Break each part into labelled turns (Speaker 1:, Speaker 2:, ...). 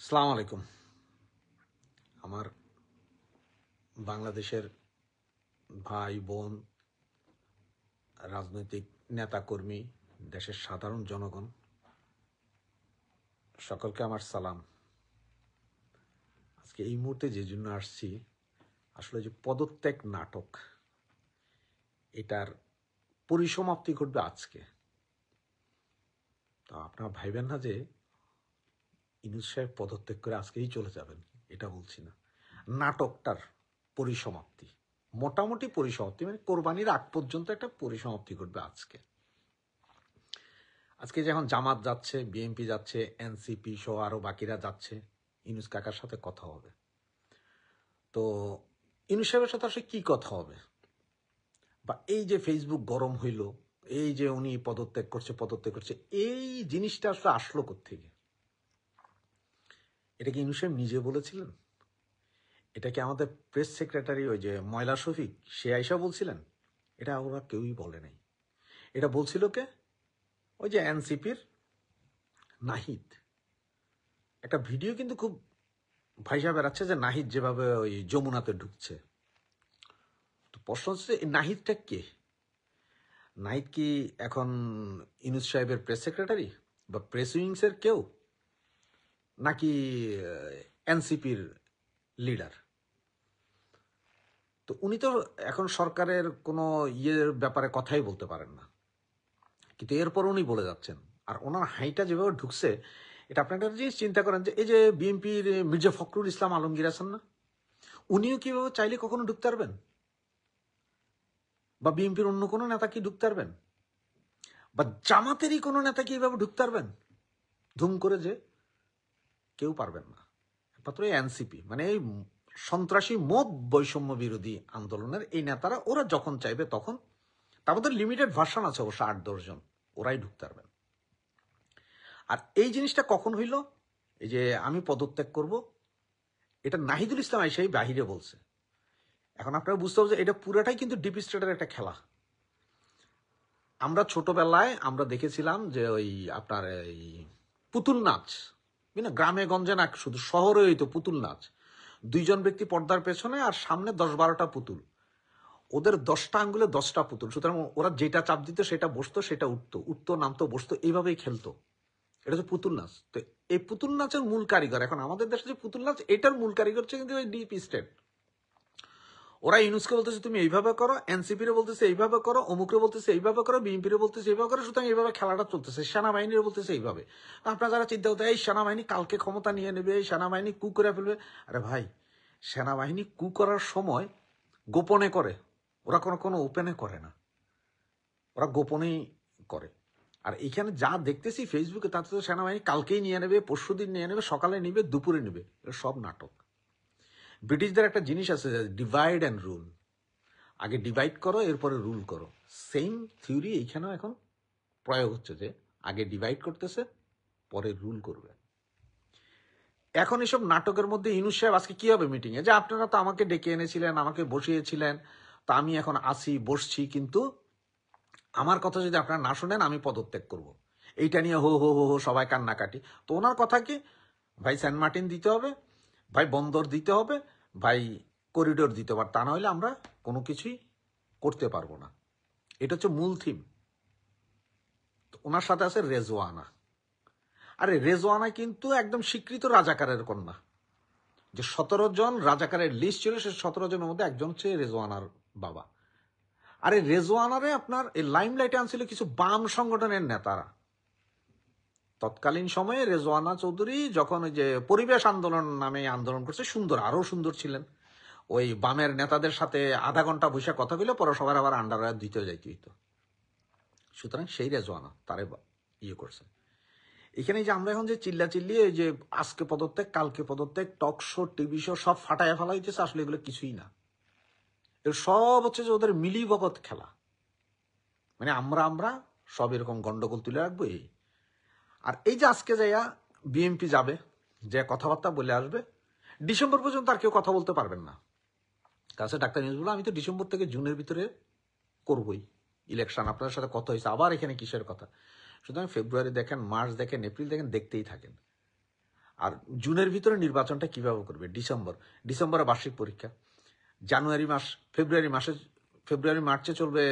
Speaker 1: আসসালামু আলাইকুম। আমার বাংলাদেশের ভাই বোন, রাজনৈতিক নেতাকর্মী, দেশের সাধারণ জনগণ সকলকে আমার সালাম। আজকে এই মুহূর্তে যে জন্য আসছি, আসলে যে পদত্যাগ নাটক, এটার পরিসমাপ্তি ঘটবে আজকে। তা আপনারা ভাইবেন না যে ইউনূস সাহেব পদত্যাগ করে আজকেই চলে যাবেন, এটা বলছি না। নাটকটার পরিসমাপ্তি, মোটামুটি পরিসমাপ্তি, মানে কোরবানির আগ পর্যন্ত একটা পরিসমাপ্তি ঘটবে আজকে। আজকে যখন জামাত যাচ্ছে, বিএনপি যাচ্ছে, এনসিপি সহ আরো বাকিরা যাচ্ছে, ইউনূস কাকার সাথে কথা হবে। তো ইউনূস সাহেবের সাথে আসলে কি কথা হবে, বা এই যে ফেসবুক গরম হইল, এই যে উনি পদত্যাগ করছে, এই জিনিসটা আসলে আসলো কোত্থেকে? এটা কি ইউনূস সাহেব নিজে বলেছিলেন? এটা কি আমাদের প্রেস সেক্রেটারি ওই যে ময়লা শফিক সে আইসা বলছিলেন? এটা ওরা কেউই বলে নাই। এটা বলছিল কে? ওই যে এনসিপির নাহিদ। একটা ভিডিও কিন্তু খুব ভাইসা বেড়াচ্ছে যে নাহিদ যেভাবে ওই যমুনাতে ঢুকছে। তো প্রশ্ন হচ্ছে এই নাহিদটা কে? নাহিদ কি এখন ইউনূস সাহেবের প্রেস সেক্রেটারি বা প্রেস উইংসের কেউ, নাকি এনসিপির লিডার? তো উনি তো এখন সরকারের কোনো ইয়ের ব্যাপারে কথাই বলতে পারেন না, কিন্তু এরপর উনি বলে যাচ্ছেন। আর ওনার হাইটা যেভাবে ঢুকছে, এটা আপনি একটা জিনিস চিন্তা করেন যে এই যে বিএনপির মির্জা ফখরুল ইসলাম আলমগীর আছেন না, উনিও কিভাবে চাইলে কখনো ঢুকতে পারবেন? বা বিএনপির অন্য কোনো নেতা কি ঢুকতে পারবেন? বা জামাতেরই কোনো নেতা কি এইভাবে ঢুকতে পারবেন ধুম করে? যে কেউ পারবেন না। একমাত্র এনসিপি, মানে এই সন্ত্রাসী মব বৈষম্য বিরোধী আন্দোলনের এই নেতারা, ওরা যখন চাইবে তখন, তাদের লিমিটেড ভার্সন আছে অবশ্য 8-10 জন, ওরাই ঢুকতে পারবেন। আর এই জিনিসটা কখন হইল? এই যে আমি পদত্যাগ করব, এটা নাহিদুল ইসলাম আইসাই বাহিরে বলছে। এখন আপনারা বুঝতে হবে যে এটা পুরাটাই কিন্তু ডিপ স্টেটের একটা খেলা। আমরা ছোটবেলায় আমরা দেখেছিলাম যে ওই আপনার এই পুতুল নাচ, গ্রামে গঞ্জে না, শুধু শহরে হইতো পুতুল নাচ। 2 জন ব্যক্তি পর্দার পেছনে, আর সামনে 10-12টা পুতুল, ওদের 10টা আঙ্গুলে 10টা পুতুল। সুতরাং ওরা যেটা চাপ দিত সেটা বসতো, সেটা উঠতো নামতো বসতো, এইভাবেই খেলতো। এটা হচ্ছে পুতুল নাচ। তো এই পুতুল নাচের মূল কারিগর এখন আমাদের দেশে যে পুতুল নাচ, এটার মূল কারিগর হচ্ছে কিন্তু ওই ডিপ স্টেট। ওরা ইউনূসকে বলতেছে তুমি এইভাবে করো, এনসিপিরে বলতেছে এইভাবে করো, অমুকরে বলতেছে এইভাবে করো, বিএনপিরে বলতেছে এইভাবে করো। সুতরাং এইভাবে খেলাটা চলতেছে। সেনাবাহিনীর বলতেছে এইভাবে। আপনারা যারা চিন্তা করতে এই সেনাবাহিনী কালকে ক্ষমতা নিয়ে নেবে, এই সেনাবাহিনী কু করে ফেলবে, আরে ভাই, সেনাবাহিনী কু করার সময় গোপনে করে, ওরা কোনো ওপেনে করে না, ওরা গোপনেই করে। আর এখানে যা দেখতেছি ফেসবুকে, তাতে তো সেনাবাহিনী কালকেই নিয়ে নেবে, পরশুদিন নিয়ে নেবে, সকালে নিবে, দুপুরে নেবে, এটা সব নাটক। ব্রিটিশদের একটা জিনিস আছে, ডিভাইড অ্যান্ড রুল। আগে ডিভাইড করো, এরপরে রুল করো। সেম থিওরি এইখানেও এখন প্রয়োগ হচ্ছে, যে আগে ডিভাইড করতেছে, পরে রুল করবে। এখন এসব নাটকের মধ্যে ইউনূস সাহেব আজকে কি হবে মিটিংয়ে, যে আপনারা তো আমাকে ডেকে এনেছিলেন, আমাকে বসিয়েছিলেন, তা আমি এখন আসি, বসছি, কিন্তু আমার কথা যদি আপনারা না শোনেন আমি পদত্যাগ করব, এইটা নিয়ে হো হো হো হো সবাই কান্নাকাটি। তো ওনার কথা কি, ভাই সেন্ট মার্টিন দিতে হবে, ভাই বন্দর দিতে হবে, ভাই করিডোর দিতে হবে, তা না হলে আমরা কোনো কিছুই করতে পারবো না। এটা হচ্ছে মূল থিম। ওনার সাথে আছে রেজওয়ানা। আরে রেজওয়ানা কিন্তু একদম স্বীকৃত রাজাকারের কন্যা। যে 17 জন রাজাকারের লিস্ট ছিল, সে 17 জনের মধ্যে একজন হচ্ছে রেজওয়ানার বাবা। আরে রেজওয়ানারে আপনার এই লাইমলাইটে আনছিল কিছু বাম সংগঠনের নেতারা। তৎকালীন সময়ে রেজওয়ানা চৌধুরী যখন ওই যে পরিবেশ আন্দোলন নামে আন্দোলন করছে, সুন্দর, আরো সুন্দর ছিলেন, ওই বামের নেতাদের সাথে আধা ঘন্টা বসে কথা বলে পরে সবার আবার আন্ডারওয়্যার দিতে যাইতে হইতো। সুতরাং সেই রেজওয়ানা তারে ইয়ে করছে। এখানে যে আমরা এখন যে চিল্লাচিল্লি, এই যে আজকে পদত্যাগ কালকে পদত্যাগ, টক শো, টিভি শো সব ফাটায় ফেলা হইতেছে, আসলে এগুলো কিছুই না। এর সব হচ্ছে যে ওদের মিলিভগত খেলা, মানে আমরা সব এরকম গন্ডগোল তুলে রাখবো এই। আর এই যে আজকে যাইয়া বিএনপি যাবে, যে কথাবার্তা বলে আসবে, ডিসেম্বর পর্যন্ত আর কেউ কথা বলতে পারবেন না। কাছে ডাক্তার নিউজ বলো, আমি তো ডিসেম্বর থেকে জুনের ভিতরে করবই ইলেকশন, আপনাদের সাথে কথা হয়েছে, আবার এখানে কিসের কথা? সুতরাং ফেব্রুয়ারি দেখেন, মার্চ দেখেন, এপ্রিল দেখেন, দেখতেই থাকেন। আর জুনের ভিতরে নির্বাচনটা কিভাবে করবে? ডিসেম্বরে বার্ষিক পরীক্ষা, ফেব্রুয়ারি মার্চে চলবে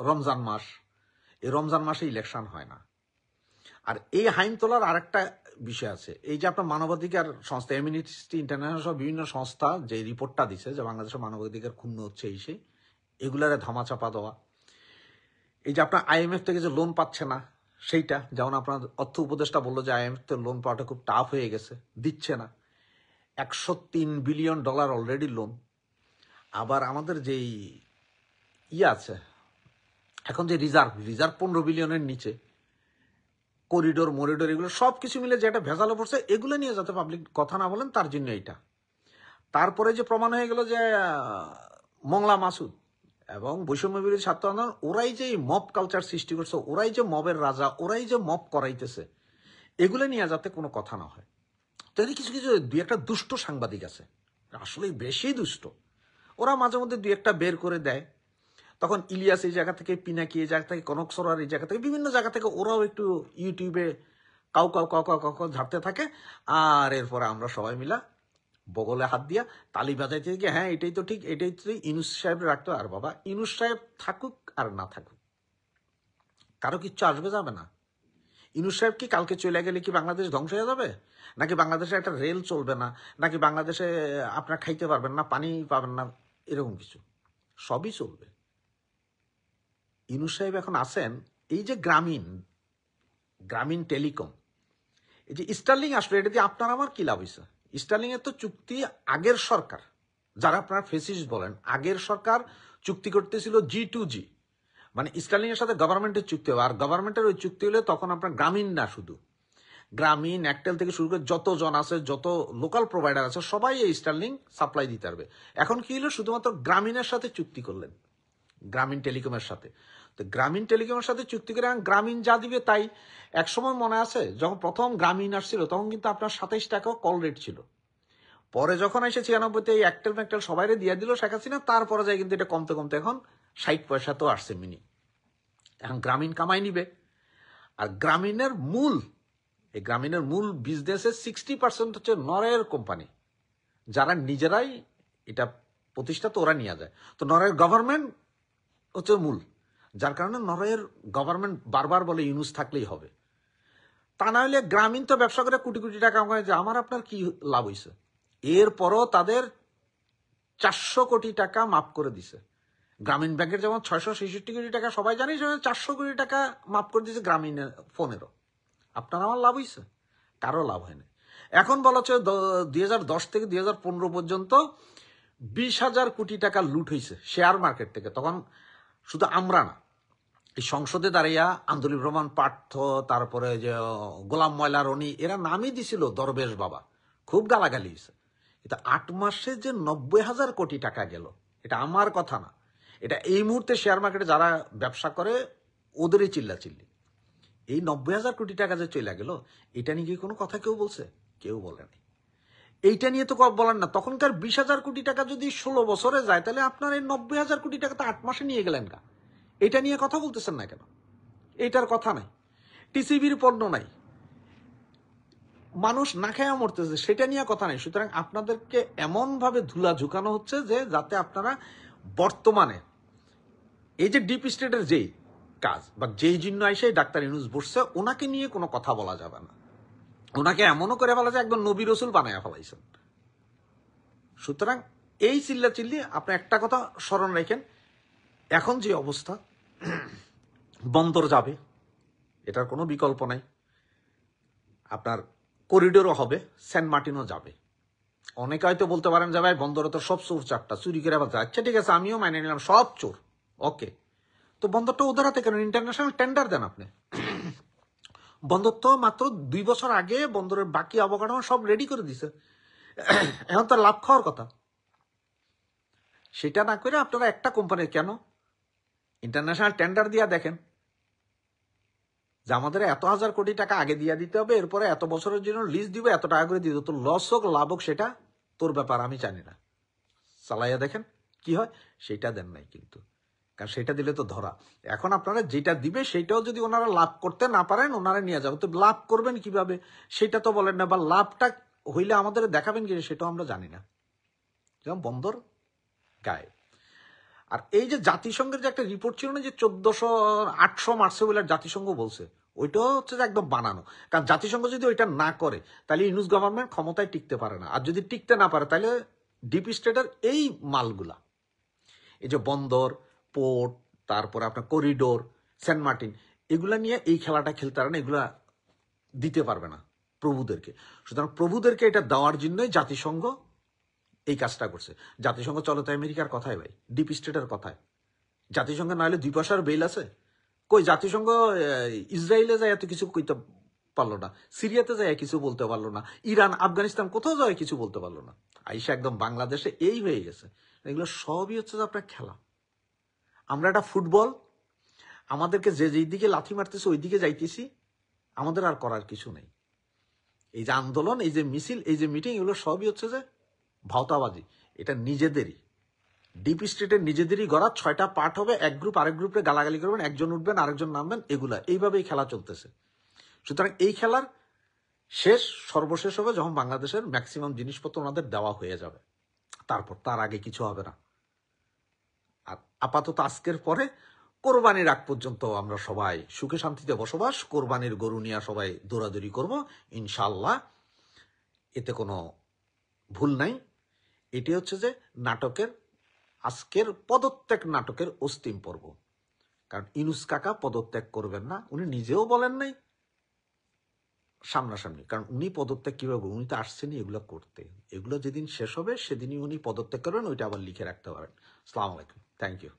Speaker 1: রমজান মাস, এই রমজান মাসে ইলেকশন হয় না। আর এই হাইম তোলার আরেকটা বিষয় আছে, এই যে আপনার মানবাধিকার সংস্থা অ্যামনেস্টি ইন্টারন্যাশনাল বিভিন্ন সংস্থা যে রিপোর্টটা দিছে যে বাংলাদেশের মানবাধিকার ক্ষুণ্ণ হচ্ছে, এগুলারে ধামাচাপা দেওয়া, এই যে আপনার IMF থেকে যে লোন পাচ্ছে না সেইটা, যেমন আপনার অর্থ উপদেষ্টা বললো যে IMF থেকে লোন পাওয়াটা খুব টাফ হয়ে গেছে, দিচ্ছে না, $103 বিলিয়ন অলরেডি লোন। আবার আমাদের যেই আছে এখন যে রিজার্ভ 15 বিলিয়নের নিচে, করিডোর এগুলো সব কিছু মিলে যে একটা ভেজালে পড়ছে, এগুলো নিয়ে যাতে পাবলিক কথা না বলেন তার জন্য এইটা। তারপরে যে প্রমাণ হয়ে গেল যে মংলা মাসুদ এবং বৈষম্য বিরোধী ছাত্র আন্দোলন, ওরাই যে মব কালচার সৃষ্টি করছে, ওরাই যে মবের রাজা, ওরাই যে মব করাইতেছে, এগুলো নিয়ে যাতে কোনো কথা না হয়। তো কিছু কিছু দুই একটা দুষ্ট সাংবাদিক আছে, আসলে বেশি দুষ্ট, ওরা মাঝে মধ্যে দুই একটা বের করে দেয়। তখন ইলিয়াস এই জায়গা থেকে, পিনাকি এই জায়গা থেকে, কনক সরার এই জায়গা থেকে, বিভিন্ন জায়গা থেকে ওরাও একটু ইউটিউবে কাউ ঝাড়তে থাকে। আর এরপরে আমরা সবাই মিলা বগলে হাত দিয়া তালি বাজাইতে থেকে, হ্যাঁ এটাই তো ঠিক, এটাই তো ইউনূস সাহেব রাখতো। আর বাবা, ইউনূস সাহেব থাকুক আর না থাকুক, কারো কিচ্ছু আসবে যাবে না। ইউনূস সাহেব কি কালকে চলে গেলে কি বাংলাদেশ ধ্বংস হয়ে যাবে? নাকি বাংলাদেশে একটা রেল চলবে না? নাকি বাংলাদেশে আপনার খাইতে পারবেন না, পানি পাবেন না? এরকম কিছু সবই চলবে। ইউনূস সাহেব এখন আছেন এই যে গ্রামীণ টেলিকম, এই যে স্টার্লিং আসলো, এটা দিয়ে আপনার আমার কি লাভ হয়েছে? স্টার্লিং এর তো চুক্তি আগের সরকার, যারা আপনারা ফেসিস্ট বলেন, আগের সরকার চুক্তি করতেছিল G2G, মানে স্টার্লিং এর সাথে গভর্নমেন্টের চুক্তি হবে। আর গভর্নমেন্টের ওই চুক্তি হলে তখন আপনার গ্রামীণ না, শুধু গ্রামীণ, একটেল থেকে শুরু করে যতজন আছে, যত লোকাল প্রোভাইডার আছে, সবাই এই স্টার্লিং সাপ্লাই দিতে পারবে। এখন কি হলো, শুধুমাত্র গ্রামীণের সাথে চুক্তি করলেন, গ্রামীণ টেলিকমের সাথে। তো গ্রামীণ টেলিকমের সাথে চুক্তি করে গ্রামীণ যা দিবে তাই। একসময় মনে আছে যখন প্রথম গ্রামীণ আসছিল, তখন কিন্তু আপনার 27 টাকাও কল রেট ছিল। পরে যখন এসে 96-তে এই একটেল ম্যাকটেল সবাইরে দিয়ে দিল শেখ হাসিনা, তারপরে যায় কিন্তু এটা কমতে কমতে এখন 60 পয়সা তো আসছে মিনি। এখন গ্রামীণ কামাই নিবে। আর গ্রামীণের মূল বিজনেসের 60% হচ্ছে নরের কোম্পানি, যারা নিজেরাই এটা প্রতিষ্ঠা, তো ওরা নিয়ে যায়। তো নরের গভর্নমেন্ট হচ্ছে মূল, যার কারণে নরের গভর্নমেন্ট বারবার বলে ইউনূস থাকলেই হবে। তা না হলে গ্রামীণ তো ব্যবসা করে কোটি কোটি টাকা কামায়, যে আমার আপনার কি লাভ হয়েছে? এরপরও তাদের 400 কোটি টাকা মাফ করে দিছে। গ্রামীণ ব্যাংকের যেমন 666 কোটি টাকা সবাই জানি, 400 কোটি টাকা মাফ করে দিয়েছে গ্রামীণের ফোনেরও। আপনার আমার লাভ হয়েছে? কারো লাভ হয়নি। এখন বলা হচ্ছে 2010 থেকে 2015 পর্যন্ত 20,000 কোটি টাকা লুট হয়েছে শেয়ার মার্কেট থেকে। তখন শুধু আমরা না, এই সংসদে দাঁড়িয়ে আন্দোলিক রহমান পার্থ, তারপরে যে গোলাম ময়লা রনি, এরা নামই দিছিল দরবেশ বাবা, খুব গালাগালি হয়েছে। এটা 8 মাসে যে 90,000 কোটি টাকা গেল, এটা আমার কথা না, এটা এই মুহূর্তে শেয়ার মার্কেটে যারা ব্যবসা করে ওদেরই চিল্লাচিল্লি। এই 90,000 কোটি টাকা যে চলে গেল, এটা নিয়ে কি কোনো কথা কেউ বলছে? কেউ বলেনি। এইটা নিয়ে তো বলেন না। তখনকার 20,000 কোটি টাকা যদি 16 বছরে যায়, তাহলে আপনার এই 90,000 কোটি টাকা তো 8 মাসে নিয়ে গেলেন না। এটা নিয়ে কথা বলতেছেন না কেন? এইটার কথা নাই। টিসিবির পণ্য নাই, মানুষ না খেয়ে মরতেছে, সেটা নিয়ে কথা নাই। সুতরাং আপনাদেরকে এমন ভাবে ধুলা ঝুঁকানো হচ্ছে যে যাতে আপনারা বর্তমানে এই যে ডিপ স্টেটের যেই কাজ বা যেই জন্য এসে ডাক্তার ইউনূস বসছে, ওনাকে নিয়ে কোনো কথা বলা যাবে না। ওনাকে এমনও করে ফেলা যায় একদম নবী রসুল বানায় ফেলাইছেন। সুতরাং এই চিল্লাচিল্লি, আপনি একটা কথা স্মরণ রাখেন, এখন যে অবস্থা, বন্দর যাবে, এটার কোনো বিকল্প নাই। আপনার করিডোরও হবে, সেন্ট মার্টিনও যাবে। অনেকে হয়তো বলতে পারেন যে ভাই বন্দরে তো সব চোর চারটা চুরি করে ফেলছে। আচ্ছা ঠিক আছে, আমিও মাইনে নিলাম সব চোর, ওকে। তো বন্দরটা ওদের হাতে কেন? ইন্টারন্যাশনাল টেন্ডার দেন আপনি। বন্দর তো মাত্র 2 বছর আগে বন্দরের বাকি অবকাঠামো সব রেডি করে দিছে, এখন তো লাভ খাওয়ার কথা। সেটা না করে আপনারা একটা কোম্পানির কেন ইন্টারন্যাশনাল টেন্ডার দিয়া দেখেন যে আমাদের এত হাজার কোটি টাকা আগে দিয়ে দিতে হবে, এরপরে এত বছরের জন্য লিজ দিব, এত টাকা করে দিয়ে দেবো। তো লস হোক লাভ হোক সেটা তোর ব্যাপার, আমি জানি না। চালাইয়া দেখেন কি হয়, সেটা দেন নাই কিন্তু। কারণ সেটা দিলে তো ধরা। এখন আপনারা যেটা দিবে সেটাও যদি ওনারা লাভ করতে না পারেন, ওনারা নিয়ে যাবেন। তো লাভ করবেন কিভাবে সেটা তো বলেন না, বা লাভটা হইলে আমাদের দেখাবেন কিনা সেটাও আমরা জানি না। যেমন বন্দর গায়ে। আর এই যে জাতিসংঘের যে একটা রিপোর্ট ছিল না, যে 1400-800 মারছে বলে জাতিসংঘ বলছে, ওইটাও হচ্ছে যে একদম বানানো। কারণ জাতিসংঘ যদি ওইটা না করে তাহলে ইউনূস গভর্নমেন্ট ক্ষমতায় টিকতে পারে না। আর যদি টিকতে না পারে তাহলে ডিপ স্টেটের এই মালগুলা, এই যে বন্দর, পোর্ট, তারপরে আপনার করিডোর, সেন্ট মার্টিন, এগুলা নিয়ে এই খেলাটা খেলতে পারে না, এগুলা দিতে পারবে না প্রভুদেরকে। সুতরাং প্রভুদেরকে এটা দেওয়ার জন্যই জাতিসংঘ এই কাজটা করছে। জাতিসংঘ চলে তো আমেরিকার কথায় ভাই, ডিপ স্টেটের কথায়। জাতিসংঘ না হলে 2 পয়সার বেল আছে কই? জাতিসংঘ ইসরায়েলে যায় এত কিছু কইতে পারলো না, সিরিয়াতে যায় কিছু বলতে পারলো না, ইরান, আফগানিস্তান কোথাও যায় কিছু বলতে পারলো না। আইসা একদম বাংলাদেশে এই হয়ে গেছে। এগুলো সবই হচ্ছে যে আপনার খেলা। আমরা একটা ফুটবল, আমাদেরকে যে যেই দিকে লাথি মারতেছে ওই দিকে যাইতেছি, আমাদের আর করার কিছু নেই। এই যে আন্দোলন, এই যে মিছিল, এই যে মিটিং, এগুলো সবই হচ্ছে যে ভাওতাবাজি। এটা নিজেদেরই, ডিপ স্টেটের নিজেদেরই গড়া। 6টা পার্ট হবে, এক গ্রুপ আরেক গ্রুপে গালাগালি করবেন, একজন উঠবেন আরেকজন নামবেন, এগুলা এইভাবেই খেলা চলতেছে। সুতরাং এই খেলার সর্বশেষ হবে যখন বাংলাদেশের ম্যাক্সিমাম জিনিসপত্র ওনাদের দেওয়া হয়ে যাবে। তার আগে কিছু হবে না। আর আপাতত আজকের পরে কোরবানির আগ পর্যন্ত আমরা সবাই সুখে শান্তিতে বসবাস, কোরবানির গরু নিয়ে সবাই দৌড়াদৌড়ি করব ইনশাল্লাহ, এতে কোনো ভুল নাই। এটি হচ্ছে যে নাটকের, আজকের পদত্যাগ নাটকের অস্তিম পর্ব। কারণ ইউনূস কাকা পদত্যাগ করবেন না, উনি নিজেও বলেন নাই সামনাসামনি। কারণ উনি পদত্যাগ কিভাবে, উনি তো আসছেনই এগুলো করতে। এগুলো যেদিন শেষ হবে সেদিনই উনি পদত্যাগ করবেন, ওইটা আবার লিখে রাখতে পারেন। আসসালামু আলাইকুম, থ্যাংক ইউ।